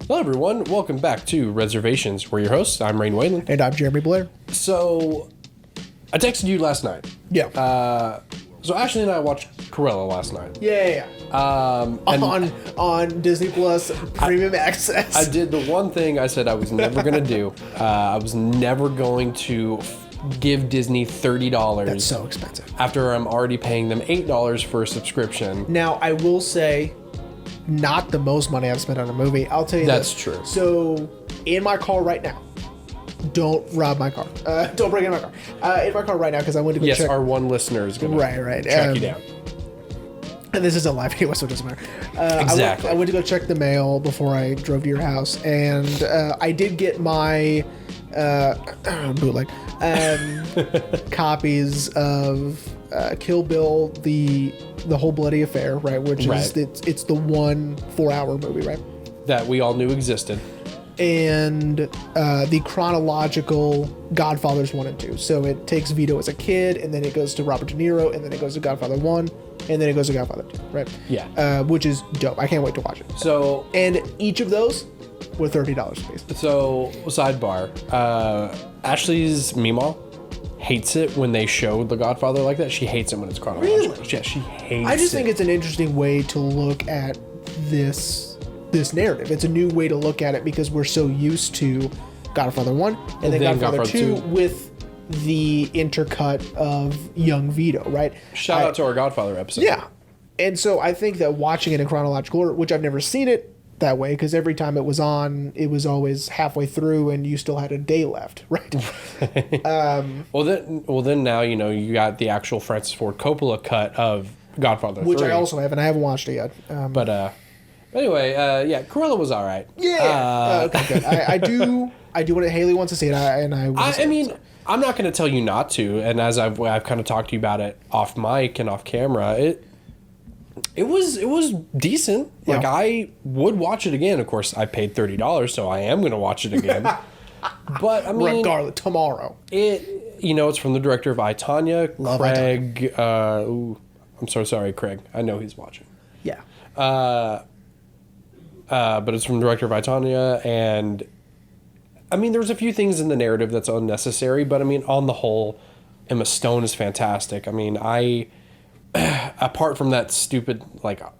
Hello, everyone. Welcome back to Reservations. We're your hosts. I'm Rain Wayland. And I'm Jeremy Blair. So, I texted you last night. Yeah. So Ashley and I watched Cruella last night. Yeah. On Disney Plus Premium Access. I did the one thing I said I was never going to do. I was never going to give Disney $30. That's so expensive. After I'm already paying them $8 for a subscription. Now, I will say, not the most money I've spent on a movie. I'll tell you That's this. true. So, in my car right now, don't rob my car. Don't break into my car. In my car right now, because I went to go check. Yes, our one listener is going to track you down. And this isn't live anyway, so it doesn't matter. Exactly. I went to go check the mail before I drove to your house, and I did get my bootleg copies of Kill Bill, the whole bloody affair, right? Which is it's the 1 4-hour movie, right? That we all knew existed. And the chronological Godfathers 1 and 2. So it takes Vito as a kid, and then it goes to Robert De Niro, and then it goes to Godfather 1, and then it goes to Godfather 2, right? Yeah. Which is dope. I can't wait to watch it. So, and each of those were $30 a piece. So, sidebar. Ashley's Meemaw hates it when they show The Godfather like that. She hates it when it's chronological. Really? Yeah, she hates it. I just think it's an interesting way to look at this narrative. It's a new way to look at it because we're so used to Godfather 1 and then Godfather 2 with the intercut of young Vito, right? Shout out to our Godfather episode. Yeah. And so I think that watching it in chronological order, which I've never seen it that way, because every time it was on, it was always halfway through and you still had a day left, right? Well, then now, you got the actual Francis Ford Coppola cut of Godfather 3. Which I also have, and I haven't watched it yet. But anyway, Cruella was all right. Yeah. Okay, good. I do want to, Haley wants to see it, I mean, I'm not going to tell you not to, and as I've kind of talked to you about it off mic and off camera, it was decent. Yeah. Like, I would watch it again. Of course, I paid $30, so I am going to watch it again. But I mean, regardless, tomorrow. It's from the director of I, Tonya, Love Craig. I'm so sorry, Craig. I know he's watching. Yeah. But it's from the director of I, Tonya, and I mean, there's a few things in the narrative that's unnecessary, but I mean, on the whole, Emma Stone is fantastic. I mean, apart from that stupid, like, a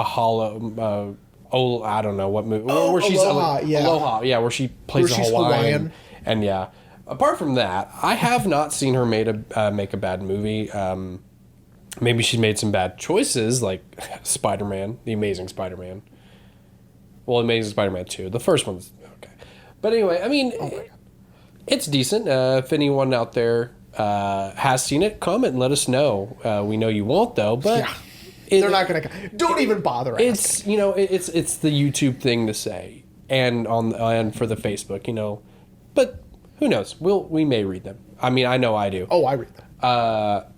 hollow, I don't know what movie, where she's Aloha, Aloha, where she plays a Hawaiian. And yeah, apart from that, I have not seen her make a bad movie. Maybe she's made some bad choices, like Spider-Man, The Amazing Spider-Man. Well, Amazing Spider-Man 2. The first one's okay. But anyway, I mean, it's decent. If anyone out there has seen it, comment and let us know. We know you won't, though, but... Yeah. They're not going to... Don't even bother asking. It's the YouTube thing to say. And for the Facebook, But who knows? We may read them. I mean, I know I do. Oh, I read them.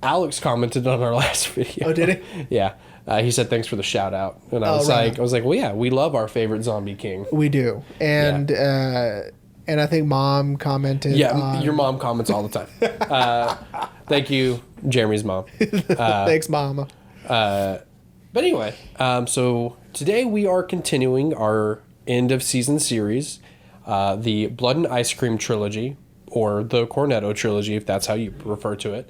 Alex commented on our last video. Oh, did he? Yeah. He said thanks for the shout out, and I was like, well, yeah, we love our favorite zombie king. We do, and I think Mom commented. Yeah, your mom comments all the time. Thank you, Jeremy's mom. Thanks, Mama. But anyway, so today we are continuing our end of season series, the Blood and Ice Cream Trilogy, or the Cornetto Trilogy, if that's how you refer to it,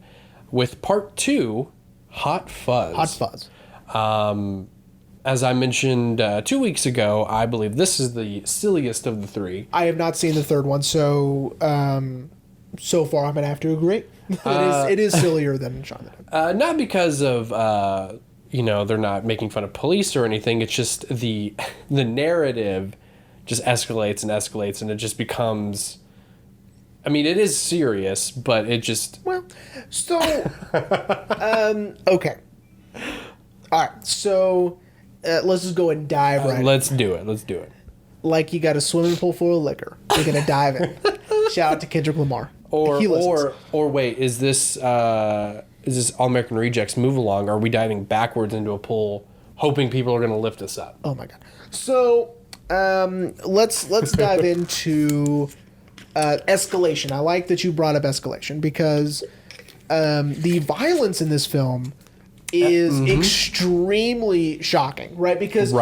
with part 2, Hot Fuzz. Hot Fuzz. As I mentioned 2 weeks ago, I believe this is the silliest of the 3. I have not seen the third one, so so far I'm gonna have to agree. It is sillier than Shaun the Dead. Not because of they're not making fun of police or anything. It's just the narrative just escalates and escalates, and it just becomes. I mean, it is serious, but it just. Well, so okay. All right, so let's just go and dive right in. Let's do it. Like you got a swimming pool full of liquor. You're going to dive in. Shout out to Kendrick Lamar. Or wait, is this All American Rejects Move Along? Are we diving backwards into a pool, hoping people are going to lift us up? Oh, my God. So let's dive into escalation. I like that you brought up escalation because the violence in this film is extremely shocking, right? Because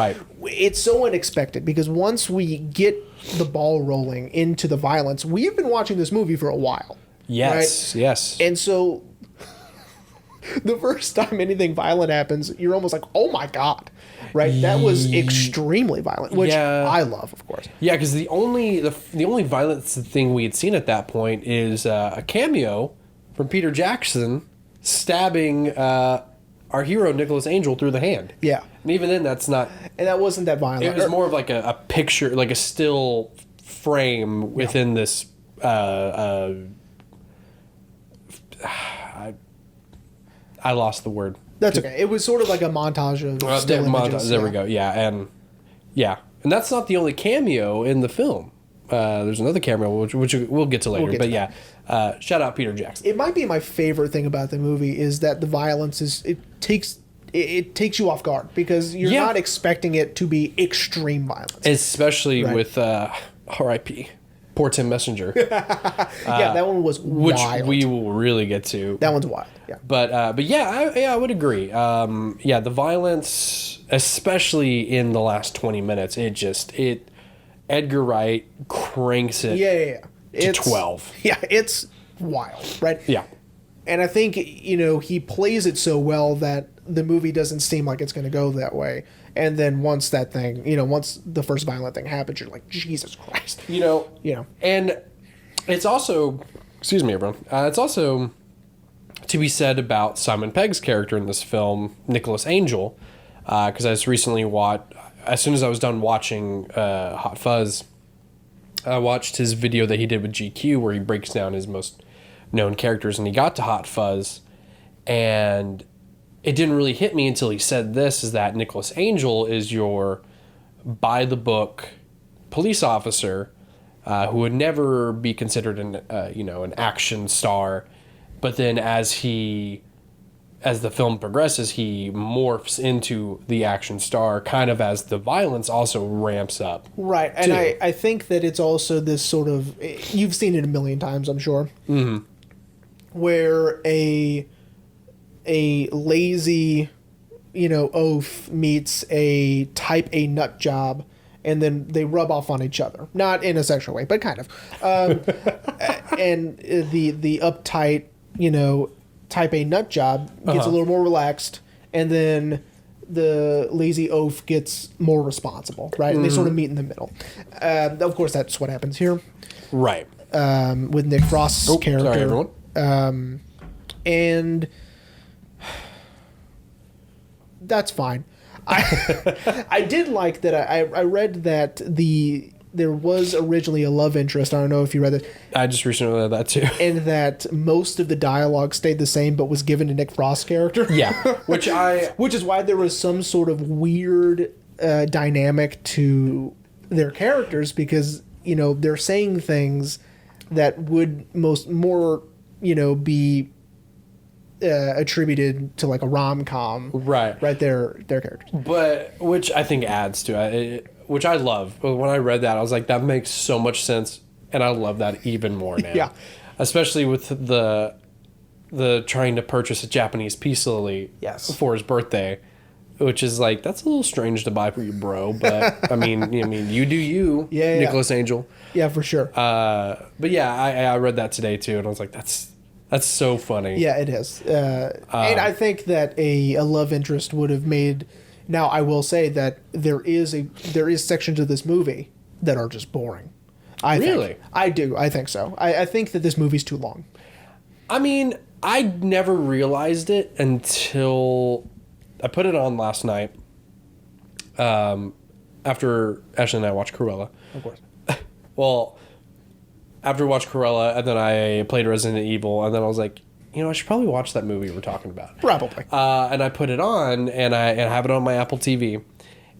it's so unexpected. Because once we get the ball rolling into the violence, we have been watching this movie for a while. Yes, right? Yes. And so the first time anything violent happens, you're almost like, oh my God. Right? That was extremely violent, which I love, of course. Yeah, because the only violent thing we had seen at that point is a cameo from Peter Jackson stabbing our hero Nicholas Angel through the hand. Yeah. And even then, that's not... And that wasn't that violent. It was more of like a picture, like a still frame within this... I lost the word. That's okay. It was sort of like a montage of still images. There we go. Yeah, and that's not the only cameo in the film. There's another cameo which we'll get to later. Shout out Peter Jackson. It might be my favorite thing about the movie is that the violence it takes you off guard because you're not expecting it to be extreme violence, especially with R.I.P. Poor Tim Messenger. That one was wild. Which we will really get to. That one's wild. Yeah. But I would agree. The violence, especially in the last 20 minutes, Edgar Wright cranks it to 12. Yeah, it's wild, right? Yeah. And I think, he plays it so well that the movie doesn't seem like it's going to go that way. And then once that thing, once the first violent thing happens, you're like, Jesus Christ. And it's also, excuse me, everyone, it's also to be said about Simon Pegg's character in this film, Nicholas Angel, because I just recently as soon as I was done watching Hot Fuzz, I watched his video that he did with GQ where he breaks down his most known characters, and he got to Hot Fuzz, and it didn't really hit me until he said this, is that Nicholas Angel is your by-the-book police officer who would never be considered an action star, but then as the film progresses, he morphs into the action star, kind of as the violence also ramps up. Right, and I think that it's also this sort of, you've seen it a million times, I'm sure, where a lazy, oaf meets a type A nut job, and then they rub off on each other. Not in a sexual way, but kind of. And the uptight, type A nut job gets a little more relaxed, and then the lazy oaf gets more responsible, right? And they sort of meet in the middle. Of course, that's what happens here. Right. With Nick Frost's character. Sorry, everyone. And that's fine. I did like that. I read that there was originally a love interest. I don't know if you read it. I just recently read that too. And that most of the dialogue stayed the same, but was given to Nick Frost's character. Yeah, which is why there was some sort of weird dynamic to their characters, because they're saying things that would more be attributed to like a rom-com, right? Their characters, but which I think adds to it, which I love. When I read that, I was like, that makes so much sense, and I love that even more now. Yeah, especially with the trying to purchase a Japanese peace lily for his birthday, which is like, that's a little strange to buy for your bro, but I mean you do you, Nicholas Angel. Yeah, for sure. But yeah, I read that today too, and I was like, that's so funny. Yeah, it is. And I think that a love interest would have made. Now, I will say that there is sections of this movie that are just boring. Really? I do. I think so. I think that this movie's too long. I mean, I never realized it until I put it on last night. After Ashley and I watched Cruella. Of course. Well, after we watched Cruella, and then I played Resident Evil, and then I was like, I should probably watch that movie we're talking about. Probably. And I put it on, and I have it on my Apple TV,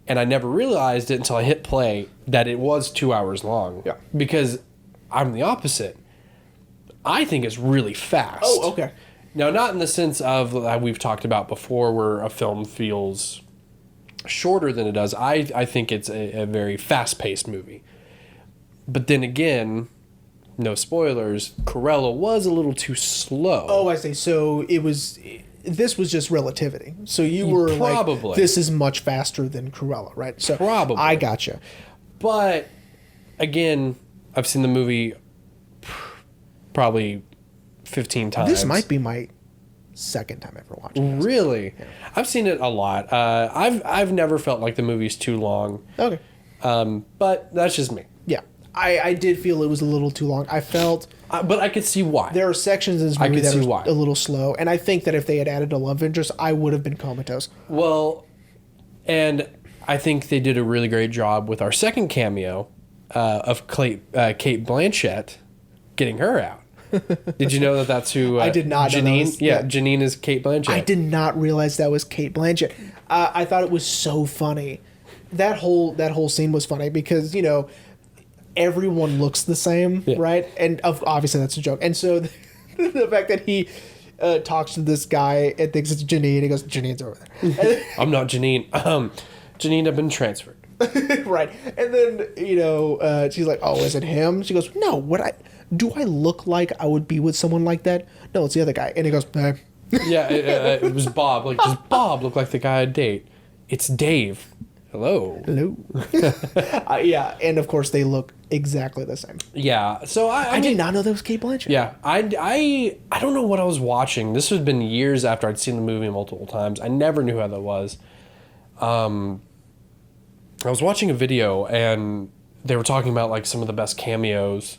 and I never realized it until I hit play that it was 2 hours long. Yeah. Because I'm the opposite. I think it's really fast. Oh, okay. Now, not in the sense of we've talked about before, where a film feels shorter than it does. I think it's a very fast-paced movie. But then again, no spoilers, Cruella was a little too slow. Oh, I see. So it was this was just relativity. So you were probably like, this is much faster than Cruella, right? So probably I gotcha. But again, I've seen the movie probably 15 times. This might be my second time ever watching this. Really? Yeah. I've seen it a lot. I've never felt like the movie's too long. Okay. But that's just me. Yeah. I did feel it was a little too long. I felt... but I could see why. There are sections in this movie that are a little slow, and I think that if they had added a love interest, I would have been comatose. Well, and I think they did a really great job with our second cameo of Kate Blanchett, getting her out. Did you know that that's who... I did not Janine? know that was, yeah, Janine is Kate Blanchett. I did not realize that was Kate Blanchett. I thought it was so funny. That whole scene was funny because, you know, everyone looks the same, right? And obviously that's a joke. And so the fact that he talks to this guy and thinks it's Janine, he goes, Janine's over there. I'm not Janine. Janine, I've been transferred. Right. And then, you know, she's like, oh, is it him? She goes, no, do I look like I would be with someone like that? No, it's the other guy. And he goes, nah. Yeah, it was Bob. Like, does Bob look like the guy I'd date? It's Dave. Hello. Yeah, and of course they look exactly the same. Yeah, so I did not know that was Kate Blanchett. Yeah, I don't know what I was watching. This had been years after I'd seen the movie multiple times. I never knew how that was. I was watching a video and they were talking about like some of the best cameos,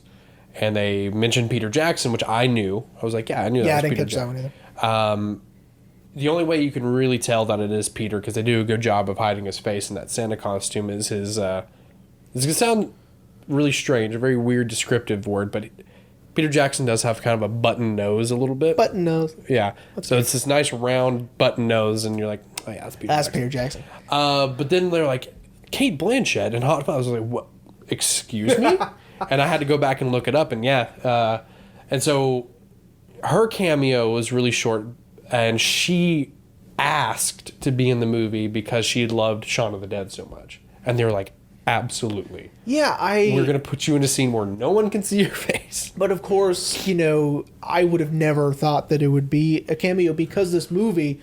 and they mentioned Peter Jackson, which I knew. I was like, yeah, I knew that was Peter Jackson. Yeah, I didn't catch that one either. The only way you can really tell that it is Peter, because they do a good job of hiding his face in that Santa costume, is his... It's going to sound really strange, a very weird descriptive word, but Peter Jackson does have kind of a button nose a little bit. Button nose. Yeah. That's so it's this nice round button nose, and you're like, oh yeah, that's Peter Jackson. But then they're like, Kate Blanchett in Hot Fuzz. I was like, what? Excuse me? And I had to go back and look it up, and yeah. And so her cameo was really short, and she asked to be in the movie because she loved Shaun of the Dead so much. And they were like, absolutely. Yeah, we're going to put you in a scene where no one can see your face. But of course, you know, I would have never thought that it would be a cameo because this movie,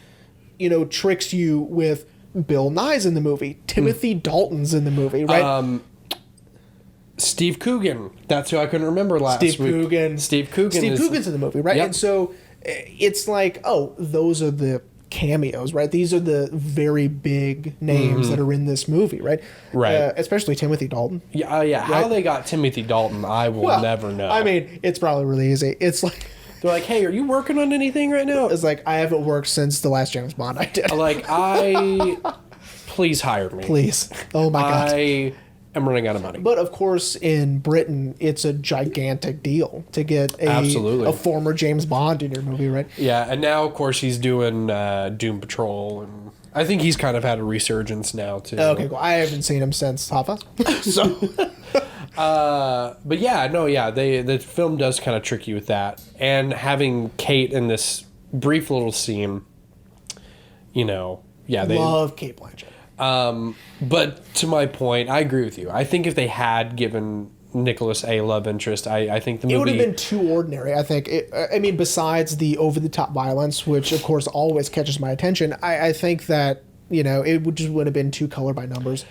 you know, tricks you with Bill Nye's in the movie. Timothy Dalton's in the movie, right? Steve Coogan. That's who I couldn't remember last week. Steve Coogan's in the movie, right? Yep. And so it's like, oh, those are the cameos, right? These are the very big names that are in this movie, right? Right. Especially Timothy Dalton. Yeah, yeah. Right? How they got Timothy Dalton, I will never know. I mean, it's probably really easy. It's like... They're like, hey, are you working on anything right now? It's like, I haven't worked since the last James Bond I did. Like, please hire me. Please. Oh my God. I'm running out of money. But of course, in Britain, it's a gigantic deal to get a former James Bond in your movie, right? Yeah, and now, of course, he's doing Doom Patrol, and I think he's kind of had a resurgence now, too. Okay, cool. I haven't seen him since Hot Fuzz. So... but yeah, no, yeah, the film does kind of trick you with that. And having Kate in this brief little scene, you know, yeah, they... Love Kate Blanchett. But to my point, I agree with you. I think if they had given Nicholas a love interest, I think the movie... It would have been too ordinary, I think. I mean, besides the over-the-top violence, which, of course, always catches my attention, I think that, you know, it would have been too color by numbers.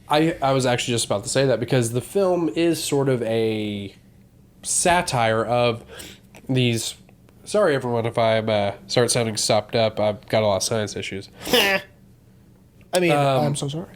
I was actually just about to say that because the film is sort of a satire of these... Sorry, everyone, if I start sounding stopped up. I've got a lot of sinus issues. I mean, I'm so sorry.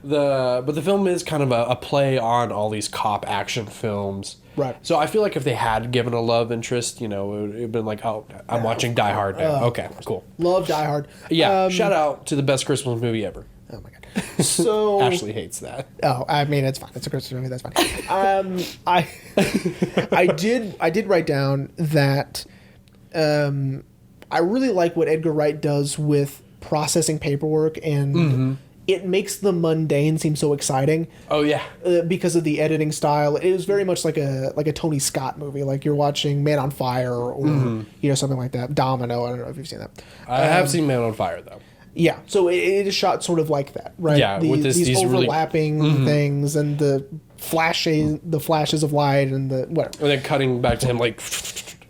But the film is kind of a play on all these cop action films. Right. So I feel like if they had given a love interest, you know, it would have been like, oh, I'm watching Die Hard now. Okay, cool. Love Die Hard. Yeah, shout out to the best Christmas movie ever. Oh my God. So Ashley hates that. Oh, I mean, it's fine. It's a Christmas movie. That's fine. I did write down that I really like what Edgar Wright does with processing paperwork, and it makes the mundane seem so exciting. Oh yeah, because of the editing style. It was very much like a Tony Scott movie, like you're watching Man on Fire or you know, something like that. Domino. I don't know if you've seen that. I have seen Man on Fire though. Yeah, so it is shot sort of like that, right? Yeah, with these overlapping really, things and the flashes of light and the whatever. And then cutting back to him like.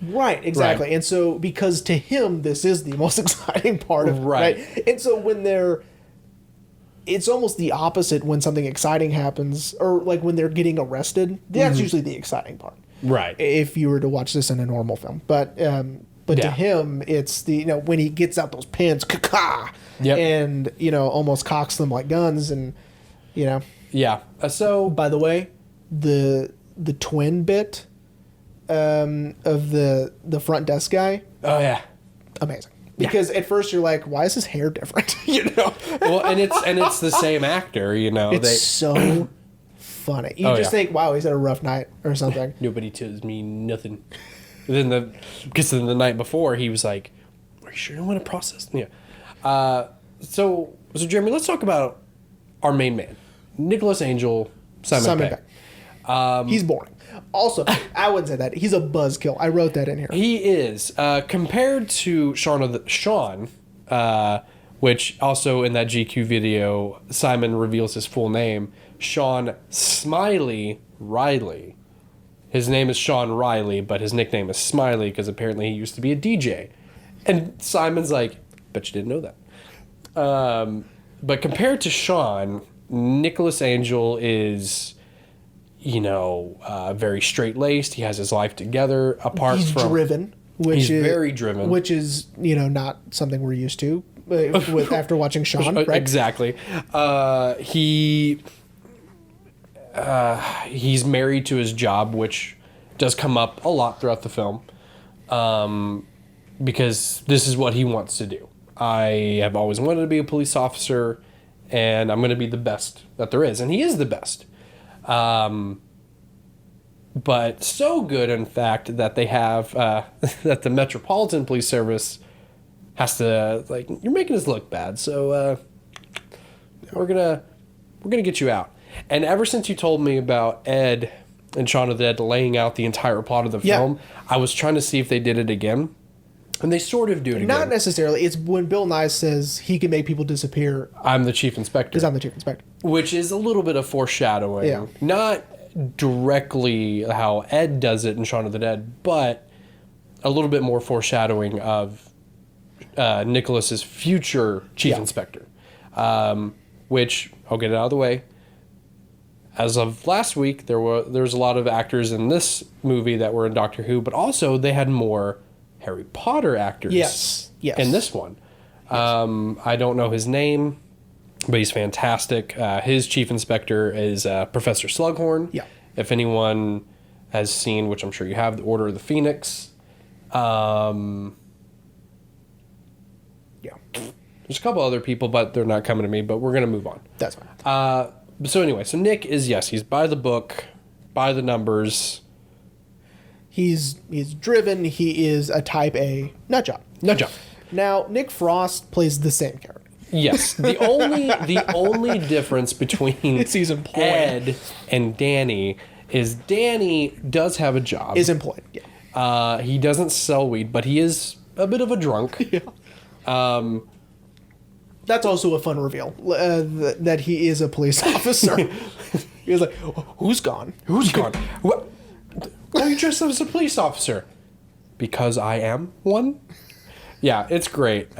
Right, exactly. Right. And so, because to him, this is the most exciting part of it, right? And so when it's almost the opposite when something exciting happens, or like when they're getting arrested, that's usually the exciting part. Right. If you were to watch this in a normal film. But to him, it's the, when he gets out those pins, and, almost cocks them like guns and, Yeah. So, by the way, the twin bit of the front desk guy. Oh yeah, amazing. Because at first you're like, why is his hair different? Well, and it's the same actor. It's so funny. You just think, wow, he's had a rough night or something. Nobody tells me nothing. Because the night before he was like, "Are you sure you want to process?" Yeah. So Jeremy, let's talk about our main man, Nicholas Angel, Simon Pegg. He's boring. Also, I wouldn't say that. He's a buzzkill. I wrote that in here. He is. Compared to Sean, which also in that GQ video, Simon reveals his full name, Sean Smiley Riley. His name is Sean Riley, but his nickname is Smiley because apparently he used to be a DJ. And Simon's like, bet you didn't know that. But compared to Sean, Nicholas Angel is... very straight-laced. He has his life together. He's driven. He's very driven. Which is, not something we're used to after watching Sean, right? Exactly. He's married to his job, which does come up a lot throughout the film, because this is what he wants to do. I have always wanted to be a police officer, and I'm going to be the best that there is. And he is the best. But so good, in fact, that they have that the Metropolitan Police Service has to you're making us look bad, so we're gonna get you out. And ever since you told me about Ed and Shaun of the Dead laying out the entire plot of the film, I was trying to see if they did it again, and they sort of do it again. Not necessarily. It's when Bill Nye says he can make people disappear. I'm the chief inspector. Because I'm the chief inspector. Which is a little bit of foreshadowing. Yeah. Not directly how Ed does it in Shaun of the Dead, but a little bit more foreshadowing of Nicholas's future chief inspector. Which, I'll get it out of the way. As of last week, there was a lot of actors in this movie that were in Doctor Who, but also they had more Harry Potter actors in this one. I don't know his name, but he's fantastic. His chief inspector is Professor Slughorn. Yeah. If anyone has seen, which I'm sure you have, The Order of the Phoenix. There's a couple other people, but they're not coming to me, but we're going to move on. That's fine. So anyway, so Nick is, he's by the book, by the numbers. He's driven. He is a type A nut job. Now, Nick Frost plays the same character. Yes. The only difference between Ed and Danny is Danny does have a job. Is employed, yeah. He doesn't sell weed, but he is a bit of a drunk. Yeah. That's also a fun reveal, that he is a police officer. He was like, who's gone? Who's gone? Why are you dressed up as a police officer? Because I am one? Yeah, it's great.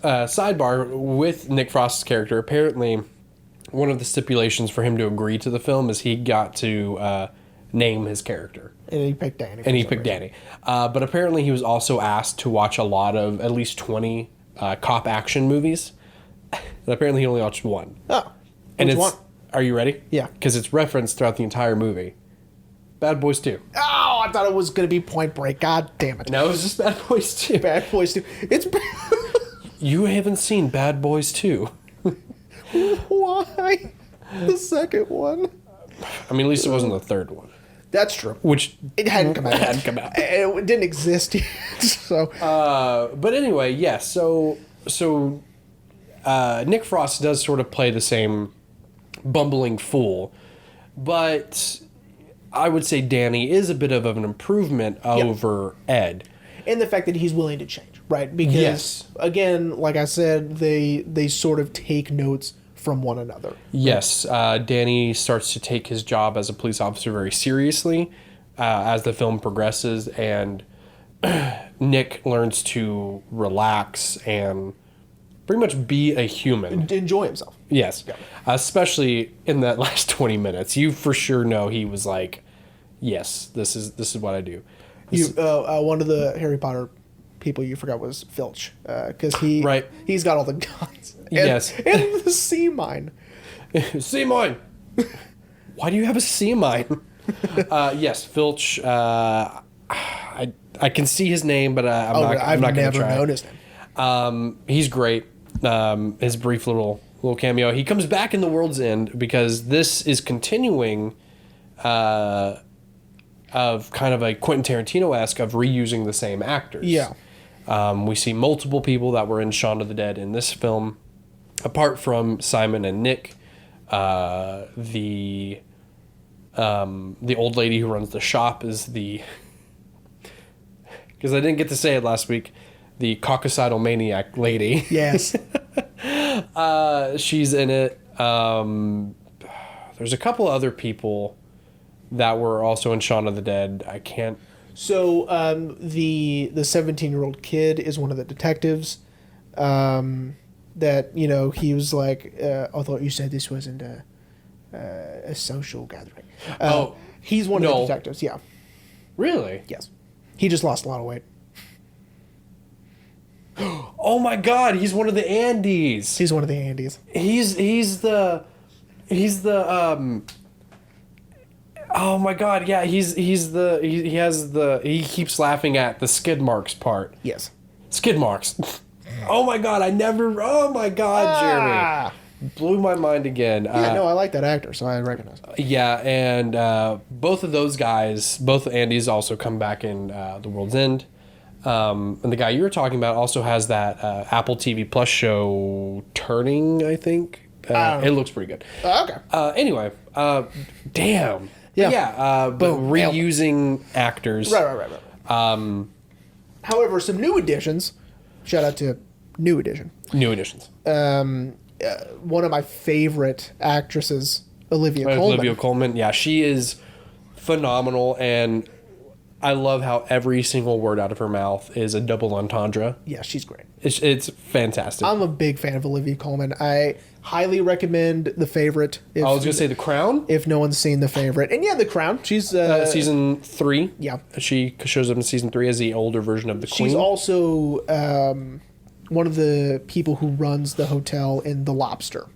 Sidebar with Nick Frost's character, apparently one of the stipulations for him to agree to the film is he got to name his character. And he picked Danny. But apparently he was also asked to watch a lot of, at least 20 cop action movies. And apparently he only watched one. Oh. And which one? Are you ready? Yeah. Because it's referenced throughout the entire movie. Bad Boys 2. Oh, I thought it was going to be Point Break. God damn it. No, it was just Bad Boys 2. Bad Boys 2. It's... You haven't seen Bad Boys 2. Why? The second one. I mean, at least it wasn't the third one. That's true. Which... It hadn't come out. It didn't exist yet. So... But anyway, yes. So Nick Frost does sort of play the same bumbling fool. But I would say Danny is a bit of an improvement over Ed. And the fact that he's willing to change, right? Because, again, like I said, they sort of take notes from one another. Yes. Danny starts to take his job as a police officer very seriously, as the film progresses, and Nick learns to relax and pretty much be a human. Enjoy himself. Yes. Yeah. Especially in that last 20 minutes. You for sure know he was like, yes, this is what I do. One of the Harry Potter people you forgot was Filch, because he's got all the guns. Yes. And the sea mine. Sea mine. Why do you have a sea mine? Yes, Filch. I can see his name, but I'm not going to try. I've never known his name. He's great. His brief little cameo. He comes back in The World's End because this is continuing of kind of a Quentin Tarantino-esque of reusing the same actors. Yeah. We see multiple people that were in Shaun of the Dead in this film, apart from Simon and Nick. The old lady who runs the shop is because I didn't get to say it last week, the caucasidal maniac lady. Yes. She's in it. There's a couple other people that were also in Shaun of the Dead. I can't. So the 17-year-old kid is one of the detectives. That he was like, I thought you said this wasn't a social gathering. He's one of the detectives. Yeah. Really? Yes. He just lost a lot of weight. Oh my God! He's one of the Andes. He's one of the Andes. He's the. Oh my God! Yeah, he keeps laughing at the skid marks part. Yes. Skid marks. Oh my God! Oh my God, Jeremy. Blew my mind again. I like that actor, so I recognize him. Yeah, and both of those guys, both Andys, also come back in The World's End. And the guy you were talking about also has that Apple TV Plus show, Turning, I think. It looks pretty good. Okay. Anyway, damn. Yeah. But reusing actors. Right. However, some new additions. Shout out to New Edition. New additions. One of my favorite actresses, Olivia Colman. Olivia Colman, yeah, she is phenomenal, and I love how every single word out of her mouth is a double entendre. Yeah, she's great. It's fantastic. I'm a big fan of Olivia Colman. I highly recommend The Favorite. I was going to say The Crown. If no one's seen The Favorite. And yeah, The Crown. She's... season 3. Yeah. She shows up in season 3 as the older version of the Queen. She's also one of the people who runs the hotel in The Lobster.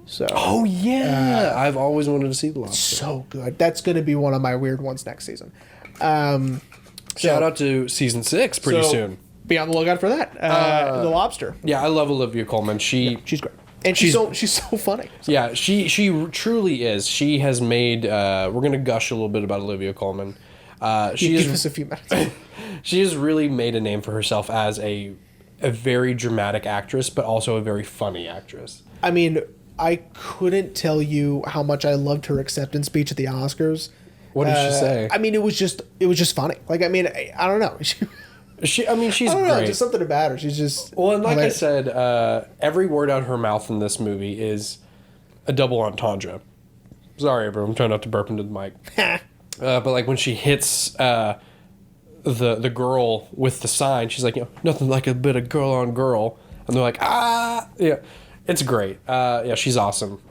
So. Oh, yeah. I've always wanted to see The Lobster. So good. That's going to be one of my weird ones next season. Shout out to season 6 pretty soon. Be on the lookout for that. The Lobster. Yeah, I love Olivia Colman. She's great. And she's so funny. So. Yeah, she truly is. She has made. We're gonna gush a little bit about Olivia Colman. Give us a few minutes. She has really made a name for herself as a very dramatic actress, but also a very funny actress. I mean, I couldn't tell you how much I loved her acceptance speech at the Oscars. What did she say? I mean, it was just funny. Like, I mean, I don't know. She's I don't great. know, just something about her. She's just... Well, and like I said, every word out of her mouth in this movie is a double entendre. Sorry, everyone. I'm trying not to burp into the mic. But like when she hits the girl with the sign, she's like, nothing like a bit of girl on girl. And they're like, yeah. It's great. Yeah, she's awesome.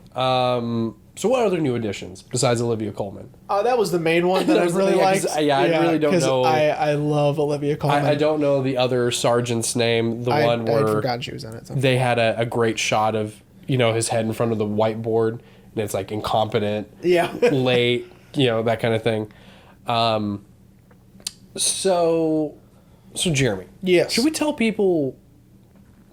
So what other new additions besides Olivia Colman? That was the main one that I really liked. I really don't know. I love Olivia Colman. I don't know the other sergeant's name. The one where I forgot she was in it. So. They had a great shot of his head in front of the whiteboard, and it's like incompetent, late, that kind of thing. So Jeremy, yes, should we tell people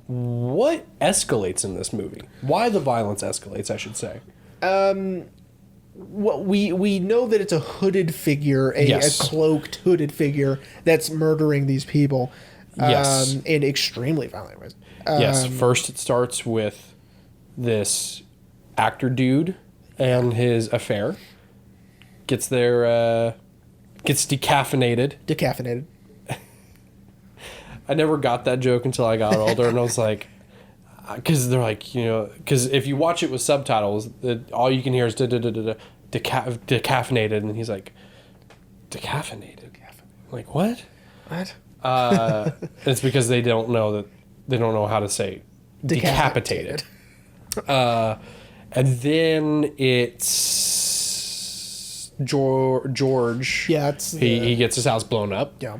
what escalates in this movie? Why the violence escalates, I should say. Well, we know that it's a hooded figure, a cloaked hooded figure that's murdering these people. In extremely violent ways. Yes. First, it starts with this actor dude and his affair. Gets decaffeinated. Decaffeinated. I never got that joke until I got older, and I was like, because they're like, because if you watch it with subtitles, all you can hear is decaffeinated, and he's like, Decaffeinated. Like, what? What? It's because they don't know how to say decapitated. And then it's George. Yeah, he gets his house blown up. Yeah.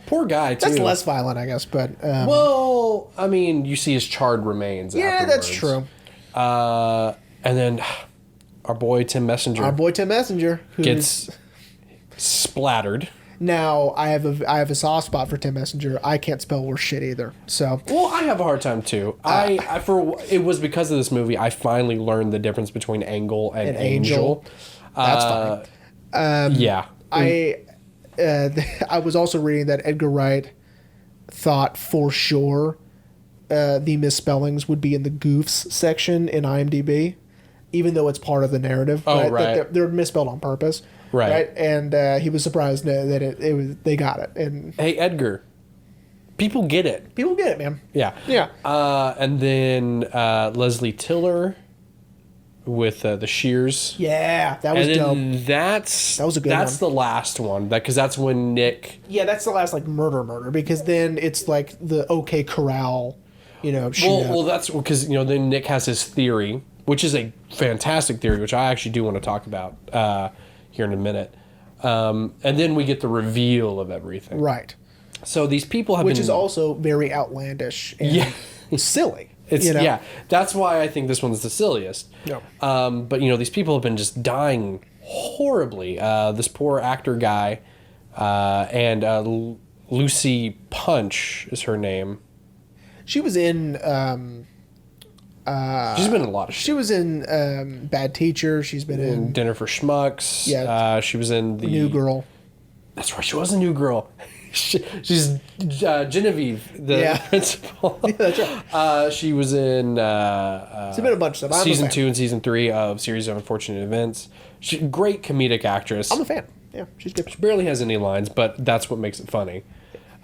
Poor guy too. That's less violent, I guess, but well, I mean, you see his charred remains. Yeah, afterwards. that's true. And then our boy Tim Messenger gets splattered. Now I have a soft spot for Tim Messenger. I can't spell worth shit either. So I have a hard time too. It was because of this movie I finally learned the difference between angle and angel. That's fine. Yeah. I was also reading that Edgar Wright thought for sure the misspellings would be in the goofs section in IMDb, even though it's part of the narrative. Oh, right. That they're misspelled on purpose. Right. And he was surprised that it was they got it. And hey, Edgar, people get it. People get it, man. Yeah. Yeah. And then Leslie Tiller with the shears. Yeah, that was dope. That was a good one. That's the last one, because that's when Nick. Yeah, that's the last murder, because then it's like the OK Corral, Well, that's because then Nick has his theory, which is a fantastic theory, which I actually do want to talk about here in a minute. And then we get the reveal of everything. Right. So these people which is also very outlandish and silly. Yeah, that's why I think this one's the silliest. Yeah. But these people have been just dying horribly. This poor actor guy, and Lucy Punch is her name. She was in. She's been in a lot of shit. She was in Bad Teacher. She's been in Dinner for Schmucks. Yeah. She was in the New Girl. That's right. She was a New Girl. She's Genevieve, the principal. Yeah, that's right. She was in she's been a bunch of stuff. Season 2 and Season 3 of Series of Unfortunate Events. She's a great comedic actress. I'm a fan. Yeah, she's good. She barely has any lines, but that's what makes it funny.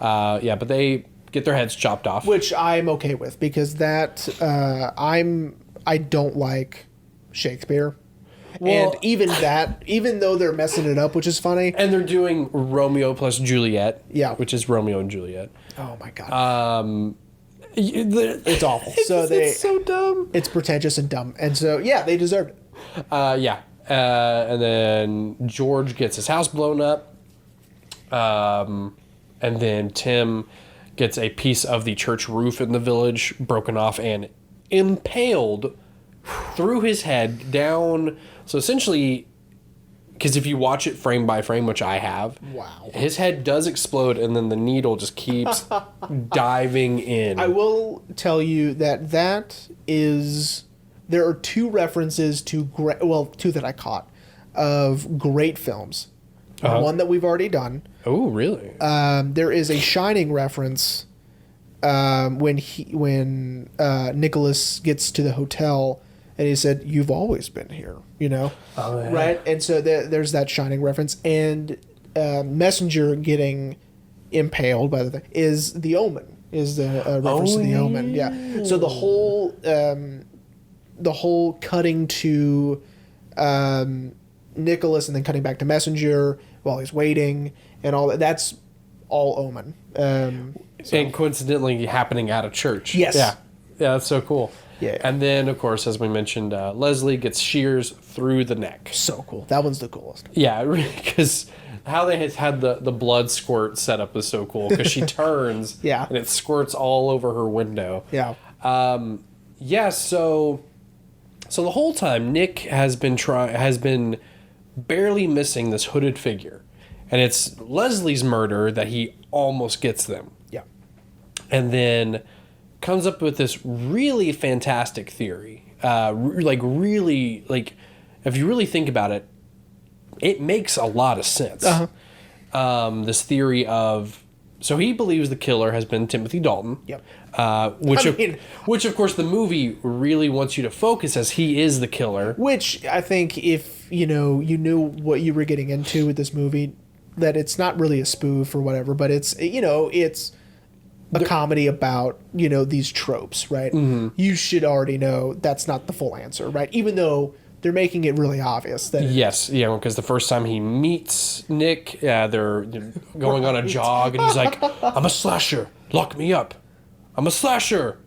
But they get their heads chopped off. Which I'm okay with, because that I don't like Shakespeare. Well, and even though they're messing it up, which is funny. And they're doing Romeo plus Juliet. Yeah. Which is Romeo and Juliet. Oh, my God. It's awful. It's so dumb. It's pretentious and dumb. And so, yeah, they deserved it. And then George gets his house blown up. And then Tim gets a piece of the church roof in the village broken off and impaled through his head down. So essentially, because if you watch it frame by frame, which I have, wow, his head does explode, and then the needle just keeps diving in. I will tell you that there are two references to two that I caught of great films. One that we've already done. Oh, really? There is a Shining reference when Nicholas gets to the hotel. And he said, "You've always been here," Oh, yeah. Right? And so there's that Shining reference. And Messenger getting impaled by the thing is The Omen, is the reference to The Omen. Yeah. So the whole cutting to Nicholas and then cutting back to Messenger while he's waiting and all that's all Omen. And coincidentally happening at a church. Yes. Yeah, that's so cool. Yeah. And then, of course, as we mentioned, Leslie gets shears through the neck. So cool. That one's the coolest. Yeah, because how they had the blood squirt set up is so cool, because she turns and it squirts all over her window. Yeah. So the whole time Nick has been barely missing this hooded figure. And it's Leslie's murder that he almost gets them. Yeah. And then comes up with this really fantastic theory. If you really think about it, it makes a lot of sense. Uh-huh. This theory of, so he believes the killer has been Timothy Dalton. Yep. Which of course the movie really wants you to focus as he is the killer. Which I think if you knew what you were getting into with this movie, that it's not really a spoof or whatever, but it's a comedy about, these tropes, right? Mm-hmm. You should already know that's not the full answer, right? Even though They're making it really obvious that yes, because the first time he meets Nick, they're going on a jog, and he's like, "I'm a slasher, lock me up. I'm a slasher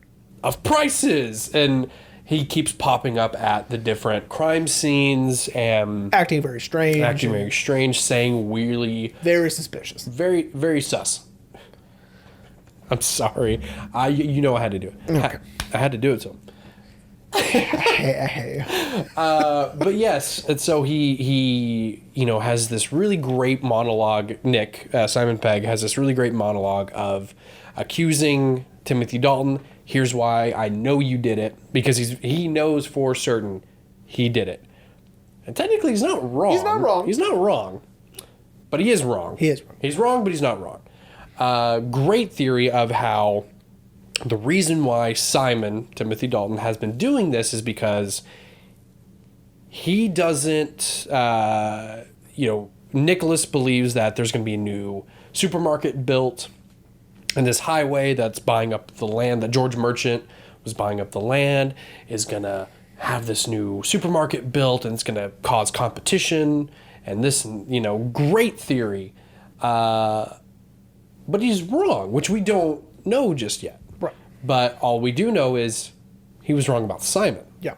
of prices," and he keeps popping up at the different crime scenes and acting very strange, saying weirdly, very suspicious, very, very sus. I'm sorry, I had to do it. Okay. I had to do it to him. Hey. But yes, and so he has this really great monologue. Nick, Simon Pegg, has this really great monologue of accusing Timothy Dalton. Here's why I know you did it, because he knows for certain he did it. And technically he's not wrong. He's not wrong. But he is wrong. He's wrong, but he's not wrong. Great theory of how the reason why Simon, Timothy Dalton, has been doing this is because he doesn't, Nicholas believes that there's going to be a new supermarket built, and this highway that's buying up the land, that George Merchant was buying up the land, is going to have this new supermarket built, and it's going to cause competition, and this, great theory. But he's wrong, which we don't know just yet. Right. But all we do know is he was wrong about Simon. Yeah.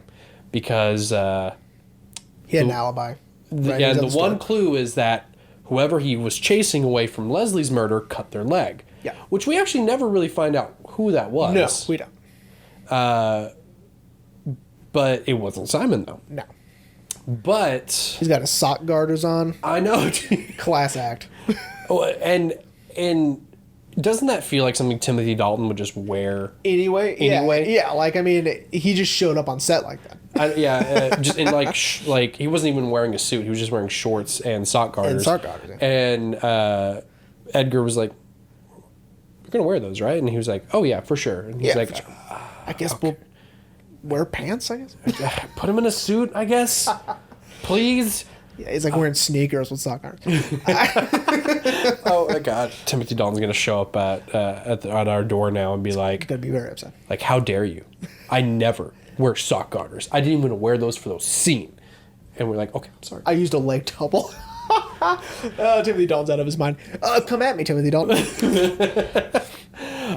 Because... he had an alibi. Right? And the one clue is that whoever he was chasing away from Leslie's murder cut their leg. Yeah. Which we actually never really find out who that was. No, we don't. But it wasn't Simon, though. No. But... he's got his sock garters on. I know. Class act. And doesn't that feel like something Timothy Dalton would just wear anyway? Yeah. Like, I mean, he just showed up on set like that. Just in like he wasn't even wearing a suit. He was just wearing shorts and sock garters. And Edgar was like, "You're gonna wear those, right?" And he was like, "Oh yeah, for sure." And he's like, sure. "I guess we'll wear pants. I guess put him in a suit. I guess, please." Yeah, he's like wearing sneakers with sock garters. Oh my God! Timothy Dalton's gonna show up at our door now and be like, "Gonna be very upset. Like, how dare you? I never wear sock garters. I didn't even wear those for those scene." And we're like, "Okay, I'm sorry. I used a leg double." Timothy Dalton's out of his mind. Come at me, Timothy Dalton.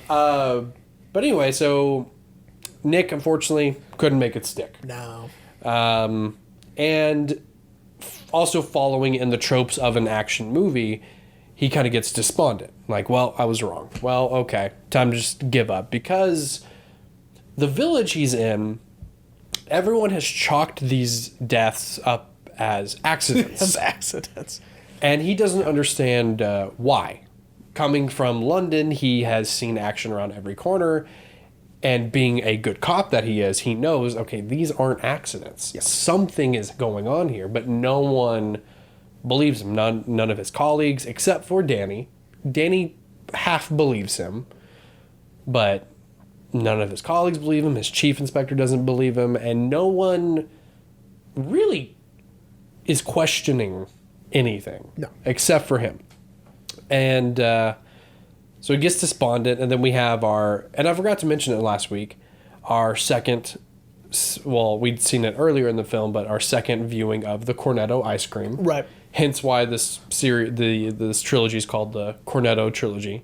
But anyway, so Nick unfortunately couldn't make it stick. No. And also following in the tropes of an action movie, he kind of gets despondent. Like, well, I was wrong. Well, okay, time to just give up. Because the village he's in, everyone has chalked these deaths up as accidents. And he doesn't understand why. Coming from London, he has seen action around every corner. And being a good cop that he is, he knows, okay, these aren't accidents. Yes. Something is going on here, but no one believes him. None of his colleagues, except for Danny. Danny half believes him, but none of his colleagues believe him. His chief inspector doesn't believe him, and no one really is questioning anything. No. Except for him. And so he gets despondent, and then we have and I forgot to mention it last week, our second, well, we'd seen it earlier in the film, but our second viewing of the Cornetto ice cream. Right. Hence why this series, this trilogy is called the Cornetto Trilogy.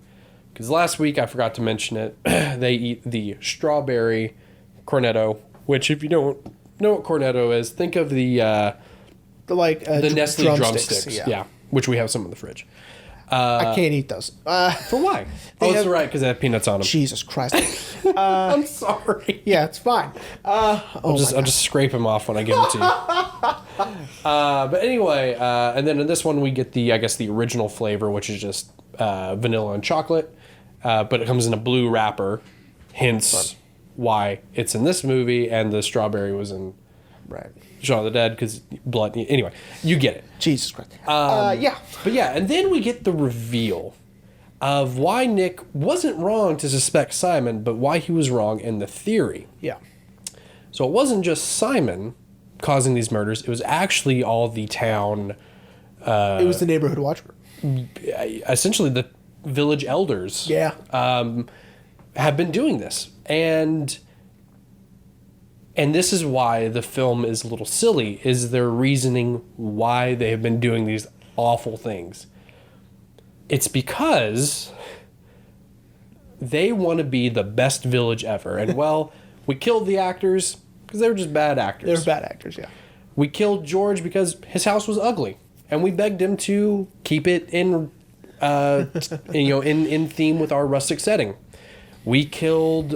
Because last week, I forgot to mention it, they eat the strawberry Cornetto, which if you don't know what Cornetto is, think of the Nestle drumsticks. Yeah. Which we have some in the fridge. I can't eat those. For why? That's right, because they have peanuts on them. Jesus Christ. I'm sorry. Yeah, it's fine. I'll just scrape them off when I give them to you. But anyway, and then in this one we get the original flavor, which is just vanilla and chocolate, but it comes in a blue wrapper, hence why it's in this movie, and the strawberry was in Shaun of the Dead, because blood. Anyway, you get it. Jesus Christ. Yeah. But yeah, and then we get the reveal of why Nick wasn't wrong to suspect Simon, but why he was wrong in the theory. Yeah. So it wasn't just Simon causing these murders. It was actually all the town. It was the neighborhood watch group. Essentially, the village elders. Yeah. Have been doing this. And And this is why the film is a little silly, is their reasoning why they have been doing these awful things. It's because they want to be the best village ever. And, well, we killed the actors because they were just bad actors. They were bad actors, yeah. We killed George because his house was ugly. And we begged him to keep it in, in theme with our rustic setting. We killed